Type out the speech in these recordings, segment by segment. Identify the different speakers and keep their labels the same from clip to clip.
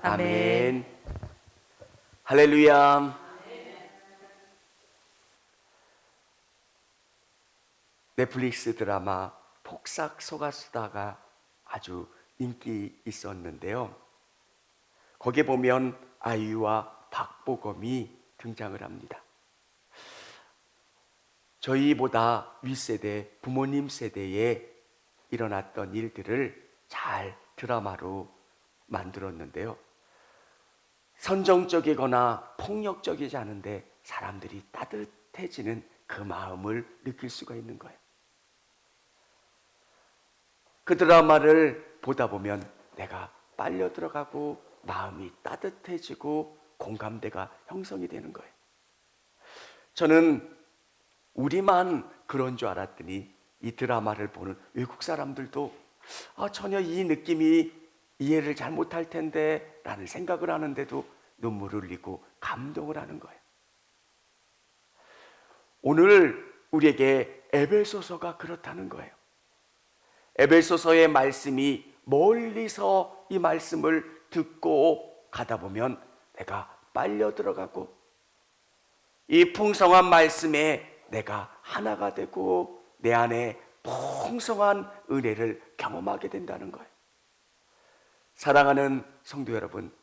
Speaker 1: 아멘. 할렐루야. 넷플릭스 드라마 폭삭 속았수다가 아주 인기 있었는데요. 거기에 보면 아이유와 박보검이 등장을 합니다. 저희보다 윗세대, 부모님 세대에 일어났던 일들을 잘 드라마로 만들었는데요. 선정적이거나 폭력적이지 않은데 사람들이 따뜻해지는 그 마음을 느낄 수가 있는 거예요. 그 드라마를 보다 보면 내가 빨려 들어가고 마음이 따뜻해지고 공감대가 형성이 되는 거예요. 저는 우리만 그런 줄 알았더니 이 드라마를 보는 외국 사람들도 전혀 이 느낌이 이해를 잘 못할 텐데 라는 생각을 하는데도 눈물을 흘리고 감동을 하는 거예요. 오늘 우리에게 에베소서가 그렇다는 거예요. 에베소서의 말씀이 멀리서 이 말씀을 듣고 가다 보면 내가 빨려 들어가고 이 풍성한 말씀에 내가 하나가 되고 내 안에 풍성한 은혜를 경험하게 된다는 거예요. 사랑하는 성도 여러분,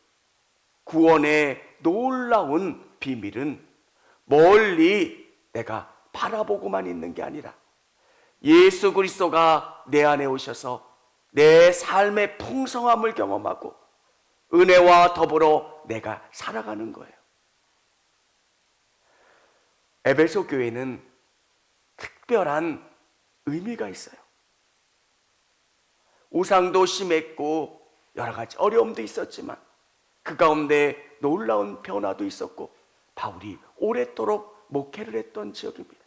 Speaker 1: 구원의 놀라운 비밀은 멀리 내가 바라보고만 있는 게 아니라 예수 그리스도가 내 안에 오셔서 내 삶의 풍성함을 경험하고 은혜와 더불어 내가 살아가는 거예요. 에베소 교회는 특별한 의미가 있어요. 우상도 심했고 여러 가지 어려움도 있었지만 그 가운데 놀라운 변화도 있었고 바울이 오랫도록 목회를 했던 지역입니다.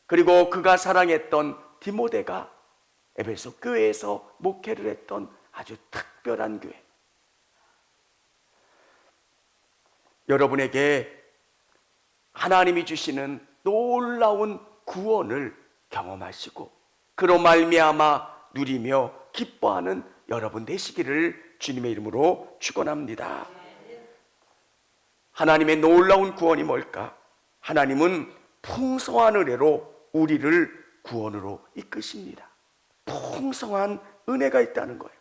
Speaker 1: 그리고 그가 사랑했던 디모데가 에베소 교회에서 목회를 했던 아주 특별한 교회. 여러분에게 하나님이 주시는 놀라운 구원을 경험하시고 그로 말미암아 누리며 기뻐하는 여러분 되시기를 주님의 이름으로 축원합니다. 하나님의 놀라운 구원이 뭘까? 하나님은 풍성한 은혜로 우리를 구원으로 이끄십니다. 풍성한 은혜가 있다는 거예요.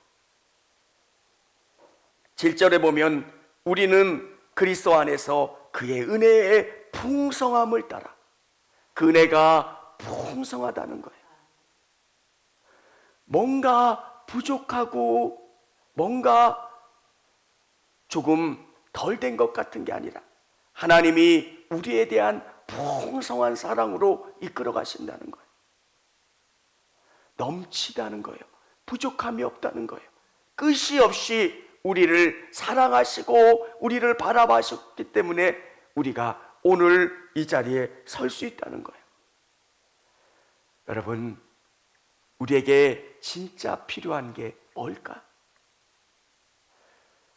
Speaker 1: 7절에 보면 우리는 그리스도 안에서 그의 은혜의 풍성함을 따라 그 은혜가 풍성하다는 거예요. 뭔가 부족하고 뭔가 조금 덜 된 것 같은 게 아니라 하나님이 우리에 대한 풍성한 사랑으로 이끌어 가신다는 거예요. 넘치다는 거예요. 부족함이 없다는 거예요. 끝이 없이 우리를 사랑하시고 우리를 바라봐주셨기 때문에 우리가 오늘 이 자리에 설 수 있다는 거예요. 여러분, 우리에게 진짜 필요한 게 뭘까?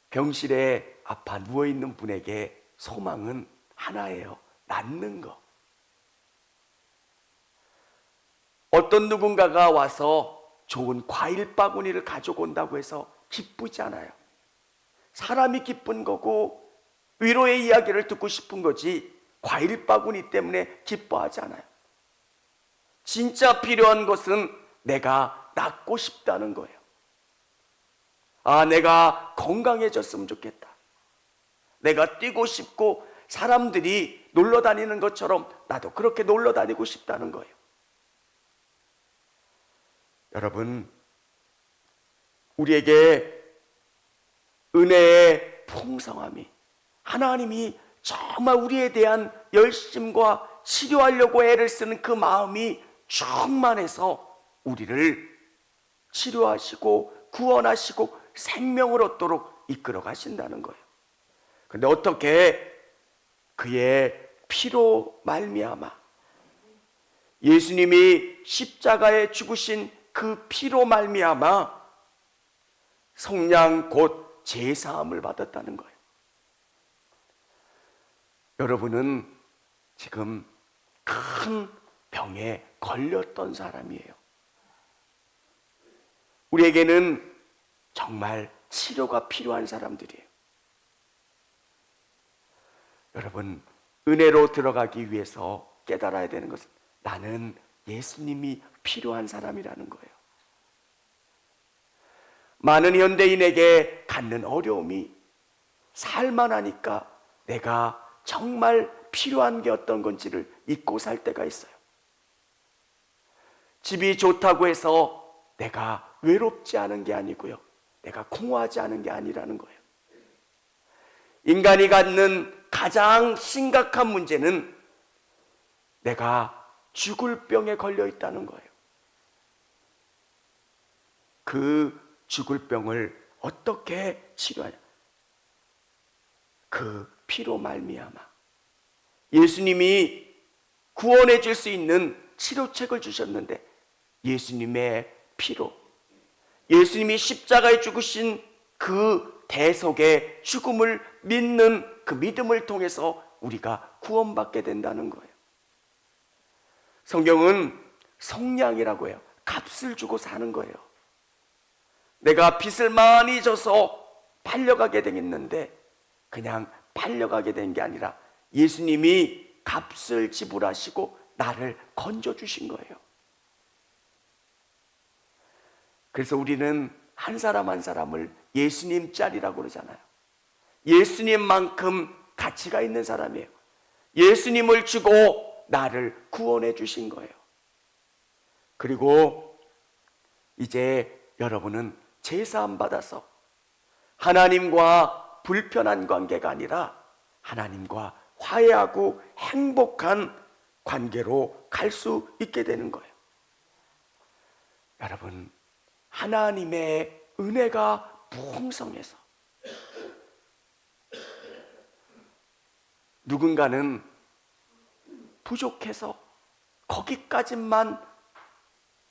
Speaker 1: 병실에 아파 누워있는 분에게 소망은 하나예요. 낫는 거. 어떤 누군가가 와서 좋은 과일 바구니를 가지고 온다고 해서 기쁘지 않아요. 사람이 기쁜 거고 위로의 이야기를 듣고 싶은 거지 과일 바구니 때문에 기뻐하지 않아요. 진짜 필요한 것은 내가 낫고 싶다는 거예요. 내가 건강해졌으면 좋겠다. 내가 뛰고 싶고 사람들이 놀러 다니는 것처럼 나도 그렇게 놀러 다니고 싶다는 거예요. 여러분, 우리에게 은혜의 풍성함이 하나님이 정말 우리에 대한 열심과 치료하려고 애를 쓰는 그 마음이 충만해서 우리를 치료하시고 구원하시고 생명을 얻도록 이끌어 가신다는 거예요. 그런데 어떻게? 그의 피로 말미암아 예수님이 십자가에 죽으신 그 피로 말미암아 속량 곧 제사함을 받았다는 거예요. 여러분은 지금 큰 병에 걸렸던 사람이에요. 우리에게는 정말 치료가 필요한 사람들이에요. 여러분, 은혜로 들어가기 위해서 깨달아야 되는 것은 나는 예수님이 필요한 사람이라는 거예요. 많은 현대인에게 갖는 어려움이 살만하니까 내가 정말 필요한 게 어떤 건지를 잊고 살 때가 있어요. 집이 좋다고 해서 내가 외롭지 않은 게 아니고요, 내가 공허하지 않은 게 아니라는 거예요. 인간이 갖는 가장 심각한 문제는 내가 죽을 병에 걸려 있다는 거예요. 그 죽을 병을 어떻게 치료하냐? 그 피로 말미암아 예수님이 구원해 줄 수 있는 치료책을 주셨는데, 예수님의 피로, 예수님이 십자가에 죽으신 그 대속의 죽음을 믿는 그 믿음을 통해서 우리가 구원받게 된다는 거예요. 성경은 속량이라고 해요. 값을 주고 사는 거예요. 내가 빚을 많이 져서 팔려가게 되겠는데 그냥 팔려가게 된 게 아니라 예수님이 값을 지불하시고 나를 건져주신 거예요. 그래서 우리는 한 사람 한 사람을 예수님 짤이라고 그러잖아요. 예수님만큼 가치가 있는 사람이에요. 예수님을 주고 나를 구원해 주신 거예요. 그리고 이제 여러분은 제사함 받아서 하나님과 불편한 관계가 아니라 하나님과 화해하고 행복한 관계로 갈 수 있게 되는 거예요. 여러분, 하나님의 은혜가 풍성해서 누군가는 부족해서 거기까지만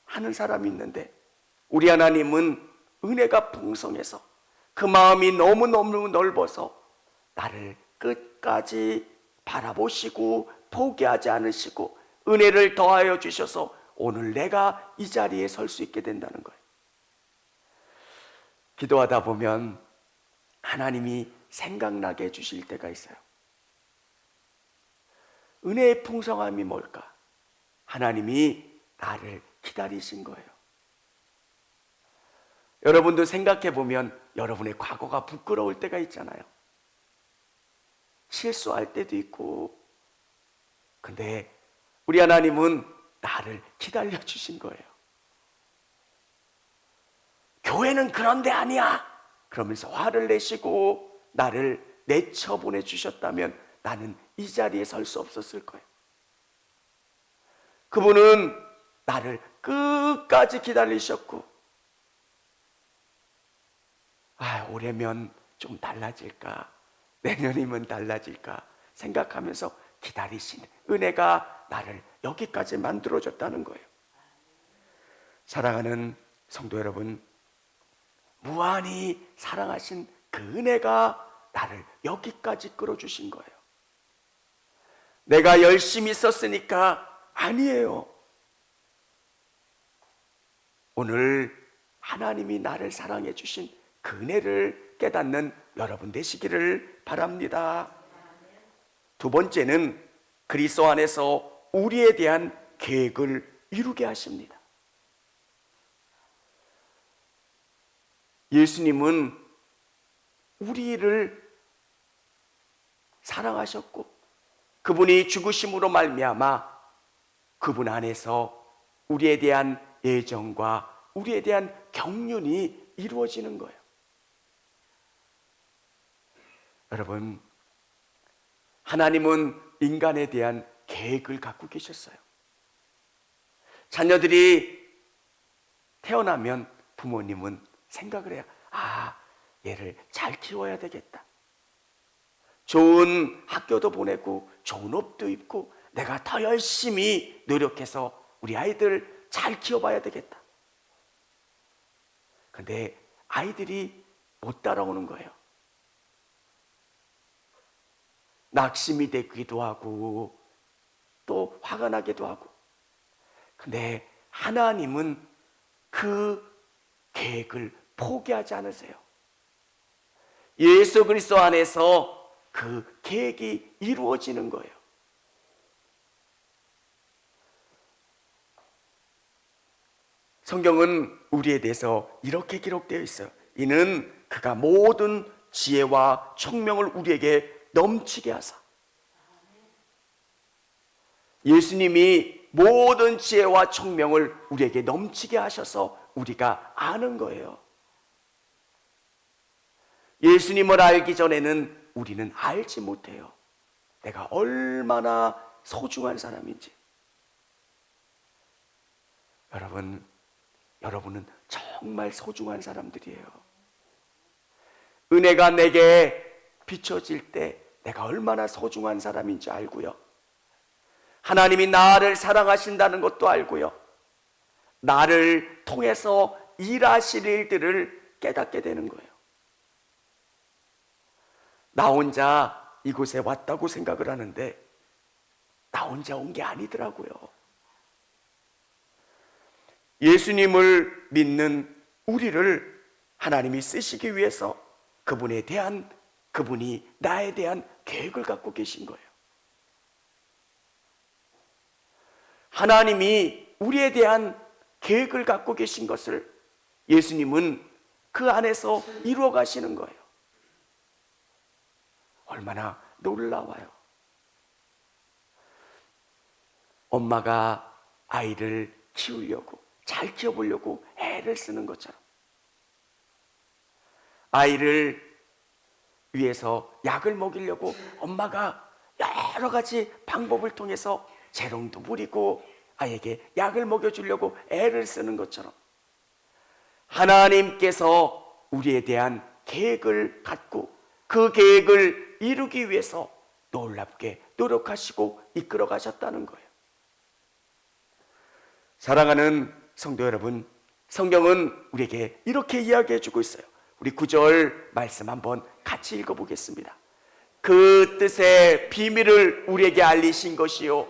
Speaker 1: 하는 사람이 있는데, 우리 하나님은 은혜가 풍성해서 그 마음이 너무너무 넓어서 나를 끝까지 바라보시고 포기하지 않으시고 은혜를 더하여 주셔서 오늘 내가 이 자리에 설 수 있게 된다는 거예요. 기도하다 보면 하나님이 생각나게 해주실 때가 있어요. 은혜의 풍성함이 뭘까? 하나님이 나를 기다리신 거예요. 여러분도 생각해 보면 여러분의 과거가 부끄러울 때가 있잖아요. 실수할 때도 있고. 근데 우리 하나님은 나를 기다려 주신 거예요. 교회는 그런 데 아니야 그러면서 화를 내시고 나를 내쳐보내 주셨다면 나는 이 자리에 설 수 없었을 거예요. 그분은 나를 끝까지 기다리셨고, 올해면 좀 달라질까, 내년이면 달라질까 생각하면서 기다리신 은혜가 나를 여기까지 만들어줬다는 거예요. 사랑하는 성도 여러분, 무한히 사랑하신 그 은혜가 나를 여기까지 끌어주신 거예요. 내가 열심히 썼으니까 아니에요. 오늘 하나님이 나를 사랑해 주신 그 은혜를 깨닫는 여러분 되시기를 바랍니다. 두 번째는 그리스도 안에서 우리에 대한 계획을 이루게 하십니다. 예수님은 우리를 사랑하셨고 그분이 죽으심으로 말미암아 그분 안에서 우리에 대한 애정과 우리에 대한 경륜이 이루어지는 거예요. 여러분, 하나님은 인간에 대한 계획을 갖고 계셨어요. 자녀들이 태어나면 부모님은 생각을 해요. 얘를 잘 키워야 되겠다. 좋은 학교도 보내고 좋은 옷도 입고 내가 더 열심히 노력해서 우리 아이들 잘 키워봐야 되겠다. 근데 아이들이 못 따라오는 거예요. 낙심이 되기도 하고 또 화가 나기도 하고. 근데 하나님은 그 계획을 포기하지 않으세요. 예수 그리스도 안에서 그 계획이 이루어지는 거예요. 성경은 우리에 대해서 이렇게 기록되어 있어요. 이는 그가 모든 지혜와 총명을 우리에게 넘치게 하사. 예수님이 모든 지혜와 총명을 우리에게 넘치게 하셔서 우리가 아는 거예요. 예수님을 알기 전에는 우리는 알지 못해요. 내가 얼마나 소중한 사람인지. 여러분은 정말 소중한 사람들이에요. 은혜가 내게 비춰질 때 내가 얼마나 소중한 사람인지 알고요. 하나님이 나를 사랑하신다는 것도 알고요. 나를 통해서 일하실 일들을 깨닫게 되는 거예요. 나 혼자 이곳에 왔다고 생각을 하는데 나 혼자 온 게 아니더라고요. 예수님을 믿는 우리를 하나님이 쓰시기 위해서 그분이 나에 대한 계획을 갖고 계신 거예요. 하나님이 우리에 대한 계획을 갖고 계신 것을 예수님은 그 안에서 이루어 가시는 거예요. 얼마나 놀라워요. 엄마가 아이를 키우려고, 잘 키워보려고 애를 쓰는 것처럼 아이를 위해서 약을 먹이려고 엄마가 여러 가지 방법을 통해서 재롱도 부리고 아이에게 약을 먹여주려고 애를 쓰는 것처럼 하나님께서 우리에 대한 계획을 갖고 그 계획을 이루기 위해서 놀랍게 노력하시고 이끌어 가셨다는 거예요. 사랑하는 성도 여러분, 성경은 우리에게 이렇게 이야기해 주고 있어요. 우리 9절 말씀 한번 같이 읽어보겠습니다. 그 뜻의 비밀을 우리에게 알리신 것이요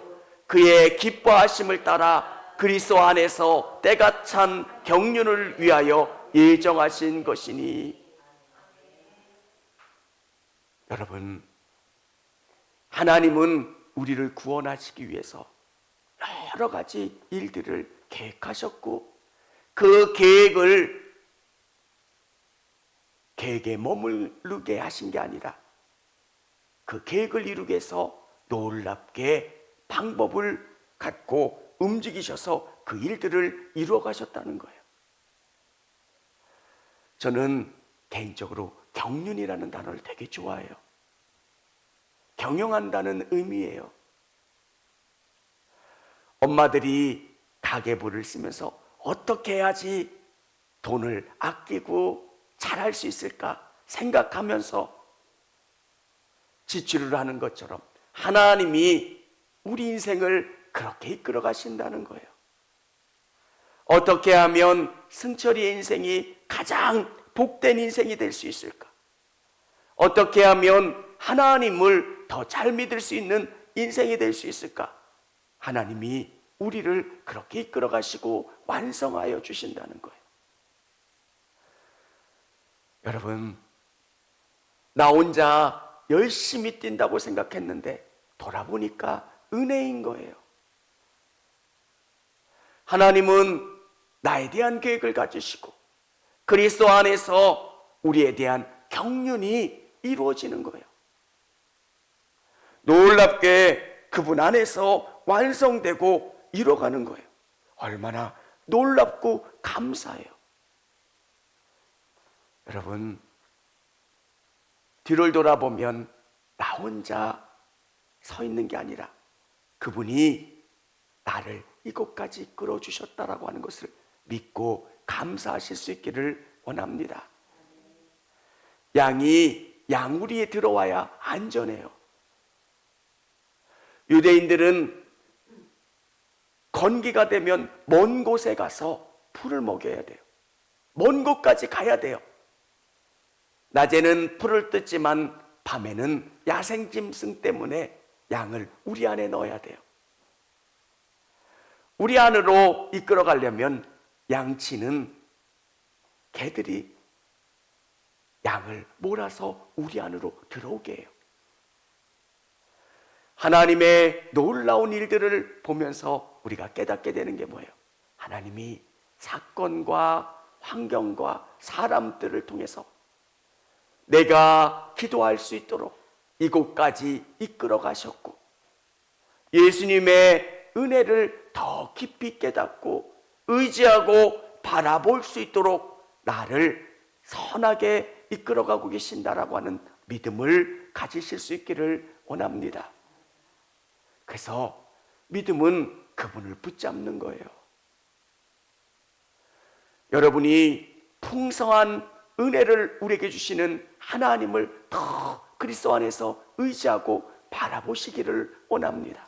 Speaker 1: 그의 기뻐하심을 따라 그리스도 안에서 때가 찬 경륜을 위하여 예정하신 것이니. 여러분, 하나님은 우리를 구원하시기 위해서 여러 가지 일들을 계획하셨고 그 계획에 머무르게 하신 게 아니라 그 계획을 이루기 위해서 놀랍게 방법을 갖고 움직이셔서 그 일들을 이루어 가셨다는 거예요. 저는 개인적으로 경륜이라는 단어를 되게 좋아해요. 경영한다는 의미예요. 엄마들이 가계부를 쓰면서 어떻게 해야지 돈을 아끼고 잘할 수 있을까 생각하면서 지출을 하는 것처럼 하나님이 우리 인생을 그렇게 이끌어 가신다는 거예요. 어떻게 하면 승철이의 인생이 가장 복된 인생이 될 수 있을까? 어떻게 하면 하나님을 더 잘 믿을 수 있는 인생이 될 수 있을까? 하나님이 우리를 그렇게 이끌어 가시고 완성하여 주신다는 거예요. 여러분, 나 혼자 열심히 뛴다고 생각했는데 돌아보니까 은혜인 거예요. 하나님은 나에 대한 계획을 가지시고 그리스도 안에서 우리에 대한 경륜이 이루어지는 거예요. 놀랍게 그분 안에서 완성되고 이루어가는 거예요. 얼마나 놀랍고 감사해요. 여러분, 뒤를 돌아보면 나 혼자 서 있는 게 아니라 그분이 나를 이곳까지 이끌어 주셨다라고 하는 것을 믿고 감사하실 수 있기를 원합니다. 양이 양우리에 들어와야 안전해요. 유대인들은 건기가 되면 먼 곳에 가서 풀을 먹여야 돼요. 먼 곳까지 가야 돼요. 낮에는 풀을 뜯지만 밤에는 야생짐승 때문에 양을 우리 안에 넣어야 돼요. 우리 안으로 이끌어 가려면 양치는 개들이 양을 몰아서 우리 안으로 들어오게 해요. 하나님의 놀라운 일들을 보면서 우리가 깨닫게 되는 게 뭐예요? 하나님이 사건과 환경과 사람들을 통해서 내가 기도할 수 있도록 이곳까지 이끌어 가셨고, 예수님의 은혜를 더 깊이 깨닫고 의지하고 바라볼 수 있도록 나를 선하게 이끌어가고 계신다라고 하는 믿음을 가지실 수 있기를 원합니다. 그래서 믿음은 그분을 붙잡는 거예요. 여러분이 풍성한 은혜를 우리에게 주시는 하나님을 더 그리스도 안에서 의지하고 바라보시기를 원합니다.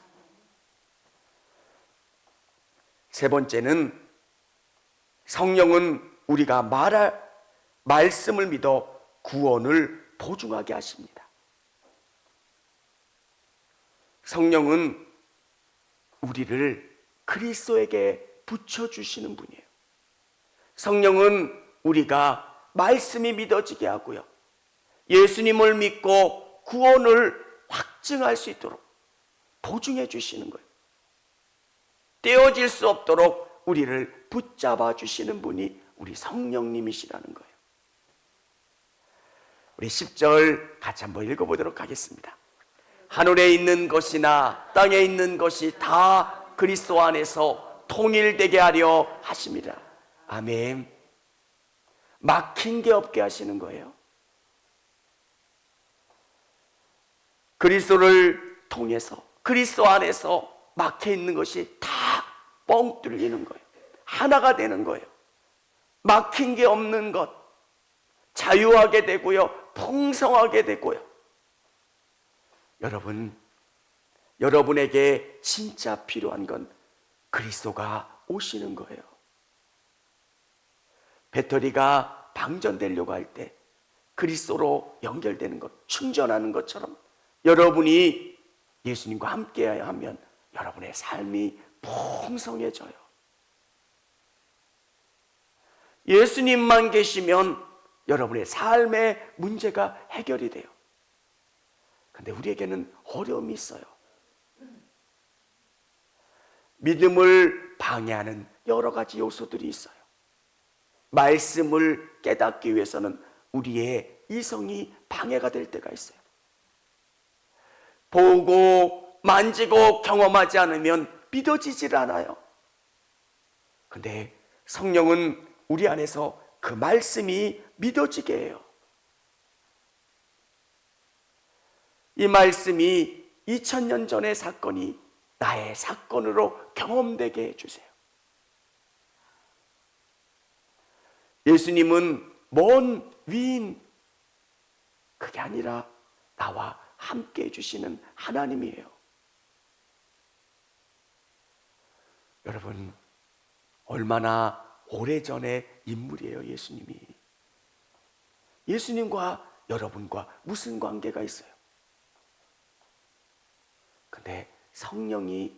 Speaker 1: 세 번째는, 성령은 우리가 말할 말씀을 믿어 구원을 보증하게 하십니다. 성령은 우리를 그리스도에게 붙여주시는 분이에요. 성령은 우리가 말씀이 믿어지게 하고요, 예수님을 믿고 구원을 확증할 수 있도록 보증해 주시는 거예요. 떼어질 수 없도록 우리를 붙잡아 주시는 분이 우리 성령님이시라는 거예요. 우리 10절 같이 한번 읽어보도록 하겠습니다. 하늘에 있는 것이나 땅에 있는 것이 다 그리스도 안에서 통일되게 하려 하십니다. 아멘. 막힌 게 없게 하시는 거예요. 그리스도를 통해서, 그리스도 안에서 막혀 있는 것이 다 뻥 뚫리는 거예요. 하나가 되는 거예요. 막힌 게 없는 것, 자유하게 되고요, 풍성하게 되고요. 여러분에게 진짜 필요한 건 그리스도가 오시는 거예요. 배터리가 방전되려고 할 때 그리스도로 연결되는 것, 충전하는 것처럼 여러분이 예수님과 함께 하면 여러분의 삶이 풍성해져요. 예수님만 계시면 여러분의 삶의 문제가 해결이 돼요. 근데 우리에게는 어려움이 있어요. 믿음을 방해하는 여러 가지 요소들이 있어요. 말씀을 깨닫기 위해서는 우리의 이성이 방해가 될 때가 있어요. 보고 만지고 경험하지 않으면 믿어지질 않아요. 근데 성령은 우리 안에서 그 말씀이 믿어지게 해요. 이 말씀이 2000년 전의 사건이 나의 사건으로 경험되게 해주세요. 예수님은 먼 위인, 그게 아니라 나와 함께 해주시는 하나님이에요. 여러분, 얼마나 오래전의 인물이에요, 예수님이. 예수님과 여러분과 무슨 관계가 있어요? 근데 성령이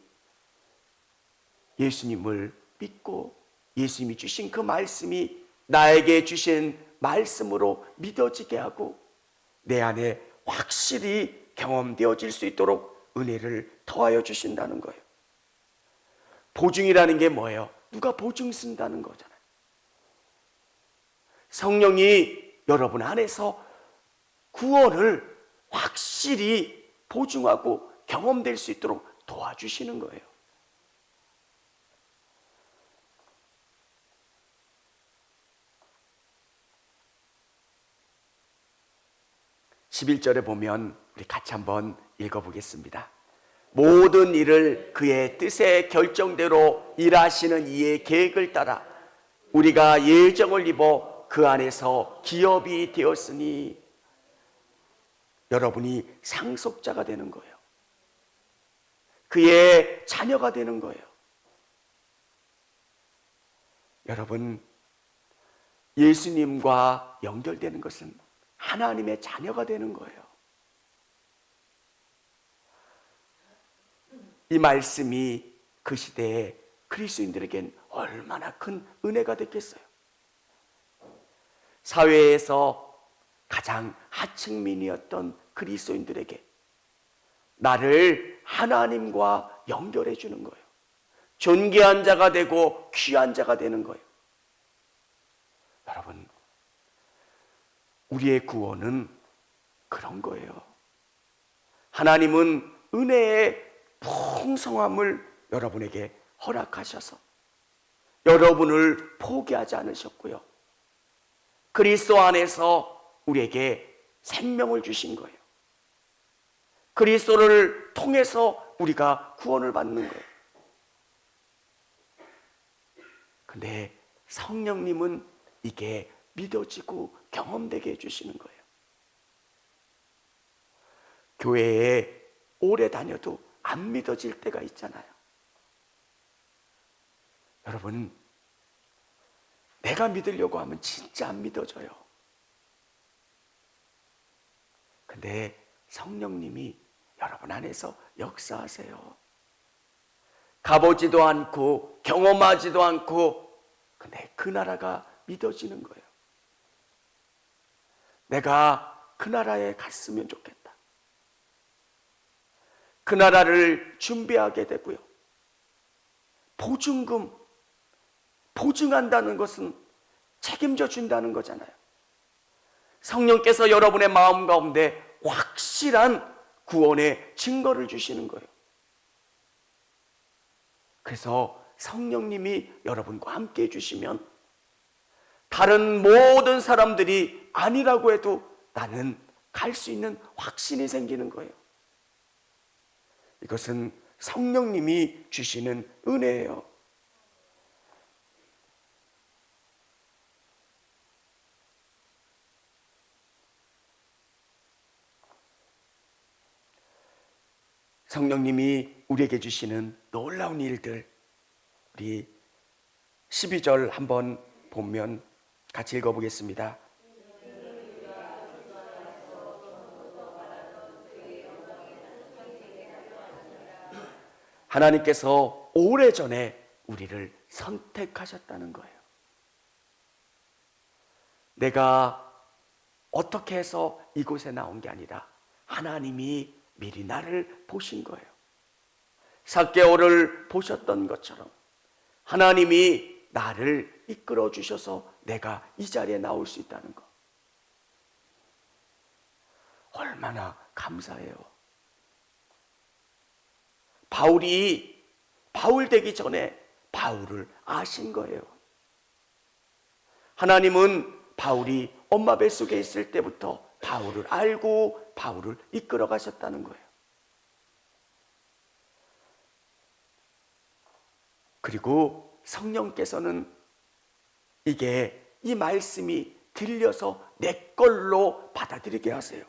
Speaker 1: 예수님을 믿고 예수님이 주신 그 말씀이 나에게 주신 말씀으로 믿어지게 하고 내 안에 확실히 경험되어질 수 있도록 은혜를 더하여 주신다는 거예요. 보증이라는 게 뭐예요? 누가 보증 쓴다는 거잖아요. 성령이 여러분 안에서 구원을 확실히 보증하고 경험될 수 있도록 도와주시는 거예요. 11절에 보면 우리 같이 한번 읽어보겠습니다. 모든 일을 그의 뜻의 결정대로 일하시는 이의 계획을 따라 우리가 예정을 입어 그 안에서 기업이 되었으니, 여러분이 상속자가 되는 거예요. 그의 자녀가 되는 거예요. 여러분, 예수님과 연결되는 것은 하나님의 자녀가 되는 거예요. 이 말씀이 그 시대에 그리스도인들에겐 얼마나 큰 은혜가 됐겠어요. 사회에서 가장 하층민이었던 그리스도인들에게 나를 하나님과 연결해 주는 거예요. 존귀한 자가 되고 귀한 자가 되는 거예요. 여러분, 우리의 구원은 그런 거예요. 하나님은 은혜의 풍성함을 여러분에게 허락하셔서 여러분을 포기하지 않으셨고요. 그리스도 안에서 우리에게 생명을 주신 거예요. 그리스도를 통해서 우리가 구원을 받는 거예요. 근데 성령님은 이게 믿어지고 경험되게 해주시는 거예요. 교회에 오래 다녀도 안 믿어질 때가 있잖아요. 여러분, 내가 믿으려고 하면 진짜 안 믿어져요. 근데 성령님이 여러분 안에서 역사하세요. 가보지도 않고 경험하지도 않고, 근데 그 나라가 믿어지는 거예요. 내가 그 나라에 갔으면 좋겠다. 그 나라를 준비하게 되고요. 보증금, 보증한다는 것은 책임져 준다는 거잖아요. 성령께서 여러분의 마음 가운데 확실한 구원의 증거를 주시는 거예요. 그래서 성령님이 여러분과 함께 해주시면 다른 모든 사람들이 아니라고 해도 나는 갈 수 있는 확신이 생기는 거예요. 이것은 성령님이 주시는 은혜예요. 성령님이 우리에게 주시는 놀라운 일들, 우리 12절 한번 보면 같이 읽어보겠습니다. 하나님께서 오래전에 우리를 선택하셨다는 거예요. 내가 어떻게 해서 이곳에 나온 게 아니라 하나님이 미리 나를 보신 거예요. 삭개오를 보셨던 것처럼 하나님이 나를 이끌어 주셔서 내가 이 자리에 나올 수 있다는 것. 얼마나 감사해요. 바울이 바울 되기 전에 바울을 아신 거예요. 하나님은 바울이 엄마 뱃속에 있을 때부터 바울을 알고 바울을 이끌어 가셨다는 거예요. 그리고 성령께서는 이 말씀이 들려서 내 걸로 받아들이게 하세요.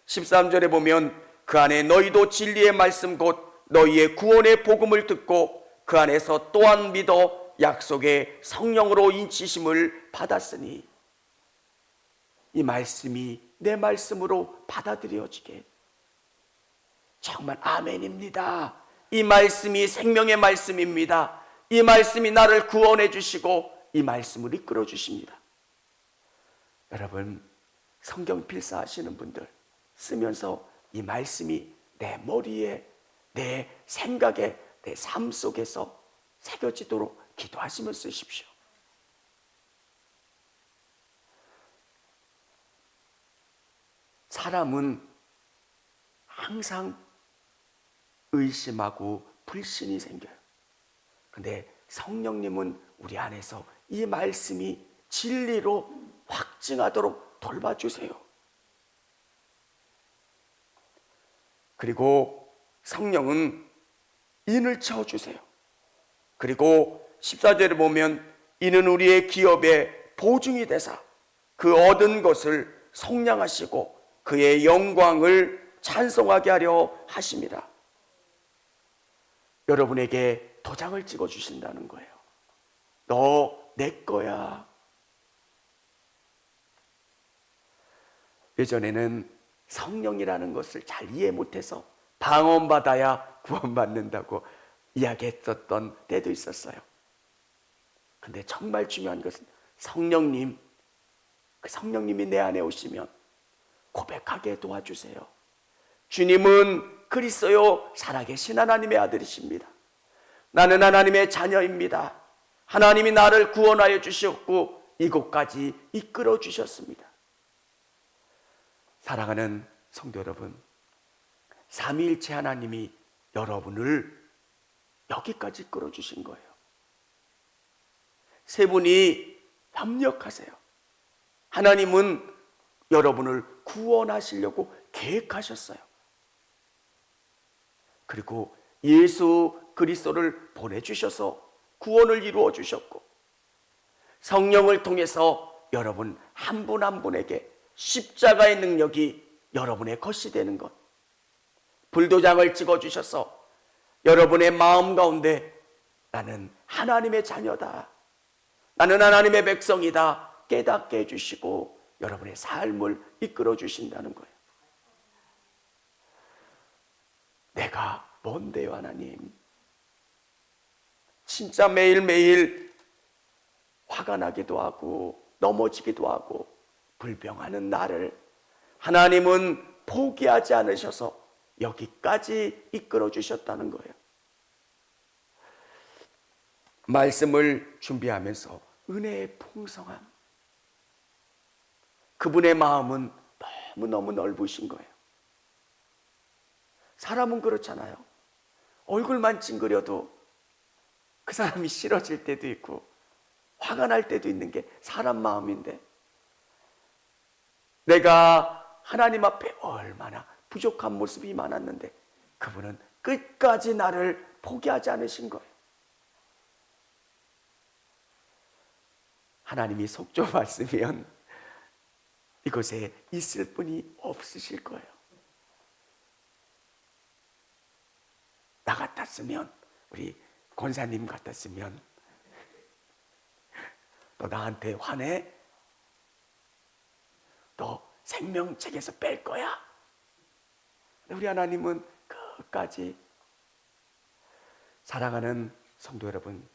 Speaker 1: 13절에 보면 그 안에 너희도 진리의 말씀 곧 너희의 구원의 복음을 듣고 그 안에서 또한 믿어 약속의 성령으로 인치심을 받았으니, 이 말씀이 내 말씀으로 받아들여지게, 정말 아멘입니다. 이 말씀이 생명의 말씀입니다. 이 말씀이 나를 구원해 주시고 이 말씀을 이끌어 주십니다. 여러분, 성경 필사하시는 분들 쓰면서 이 말씀이 내 머리에, 내 생각에, 내 삶 속에서 새겨지도록 기도하시며 쓰십시오. 사람은 항상 의심하고 불신이 생겨요. 근데 성령님은 우리 안에서 이 말씀이 진리로 확증하도록 돌봐주세요. 그리고 성령은 인을 채워주세요. 그리고 14절에 보면 이는 우리의 기업의 보증이 되사 그 얻은 것을 속량하시고 그의 영광을 찬송하게 하려 하심이라. 여러분에게 도장을 찍어 주신다는 거예요. 너 내 거야. 예전에는 성령이라는 것을 잘 이해 못해서 방언받아야 구원받는다고 이야기했었던 때도 있었어요. 근데 정말 중요한 것은 성령님, 그 성령님이 내 안에 오시면 고백하게 도와주세요. 주님은 그리스도요 살아계신 하나님의 아들이십니다. 나는 하나님의 자녀입니다. 하나님이 나를 구원하여 주셨고 이곳까지 이끌어 주셨습니다. 사랑하는 성도 여러분, 삼위일체 하나님이 여러분을 여기까지 이끌어 주신 거예요. 세 분이 협력하세요. 하나님은 여러분을 구원하시려고 계획하셨어요. 그리고 예수 그리스도를 보내주셔서 구원을 이루어 주셨고, 성령을 통해서 여러분 한 분 한 분에게 십자가의 능력이 여러분의 것이 되는 것, 불도장을 찍어주셔서 여러분의 마음 가운데 나는 하나님의 자녀다, 나는 하나님의 백성이다 깨닫게 해주시고 여러분의 삶을 이끌어 주신다는 거예요. 내가 뭔데요 하나님? 진짜 매일매일 화가 나기도 하고 넘어지기도 하고 불평하는 나를 하나님은 포기하지 않으셔서 여기까지 이끌어 주셨다는 거예요. 말씀을 준비하면서 은혜의 풍성함, 그분의 마음은 너무너무 넓으신 거예요. 사람은 그렇잖아요. 얼굴만 찡그려도 그 사람이 싫어질 때도 있고 화가 날 때도 있는 게 사람 마음인데, 내가 하나님 앞에 얼마나 부족한 모습이 많았는데 그분은 끝까지 나를 포기하지 않으신 거예요. 하나님이 속 좁았으면 이곳에 있을 분이 없으실 거예요. 나 같았으면, 우리 권사님 같았으면, 너 나한테 화내? 너 생명책에서 뺄 거야? 우리 하나님은 끝까지. 사랑하는 성도 여러분,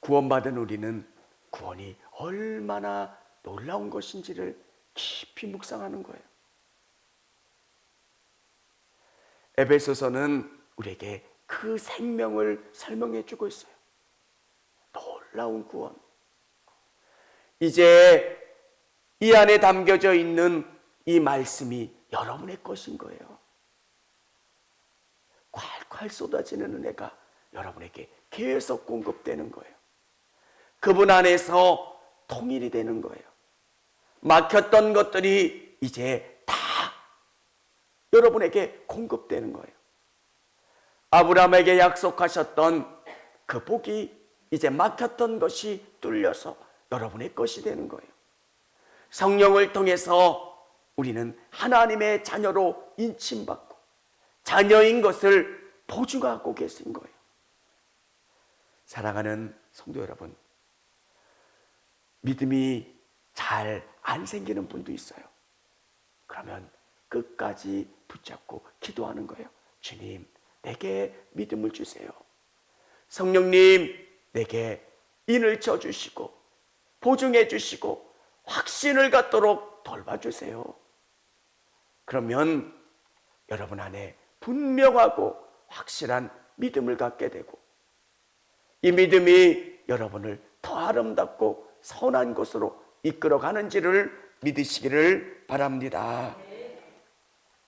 Speaker 1: 구원받은 우리는 구원이 얼마나 놀라운 것인지를 깊이 묵상하는 거예요. 에베소서는 우리에게 그 생명을 설명해 주고 있어요. 놀라운 구원. 이제 이 안에 담겨져 있는 이 말씀이 여러분의 것인 거예요. 콸콸 쏟아지는 은혜가 여러분에게 계속 공급되는 거예요. 그분 안에서 통일이 되는 거예요. 막혔던 것들이 이제 다 여러분에게 공급되는 거예요. 아브라함에게 약속하셨던 그 복이 이제 막혔던 것이 뚫려서 여러분의 것이 되는 거예요. 성령을 통해서 우리는 하나님의 자녀로 인침받고 자녀인 것을 보증하고 계신 거예요. 사랑하는 성도 여러분, 믿음이 잘 안 생기는 분도 있어요. 그러면 끝까지 붙잡고 기도하는 거예요. 주님, 내게 믿음을 주세요. 성령님, 내게 인을 쳐주시고 보증해 주시고 확신을 갖도록 돌봐주세요. 그러면 여러분 안에 분명하고 확실한 믿음을 갖게 되고, 이 믿음이 여러분을 더 아름답고 선한 곳으로 이끌어가는지를 믿으시기를 바랍니다.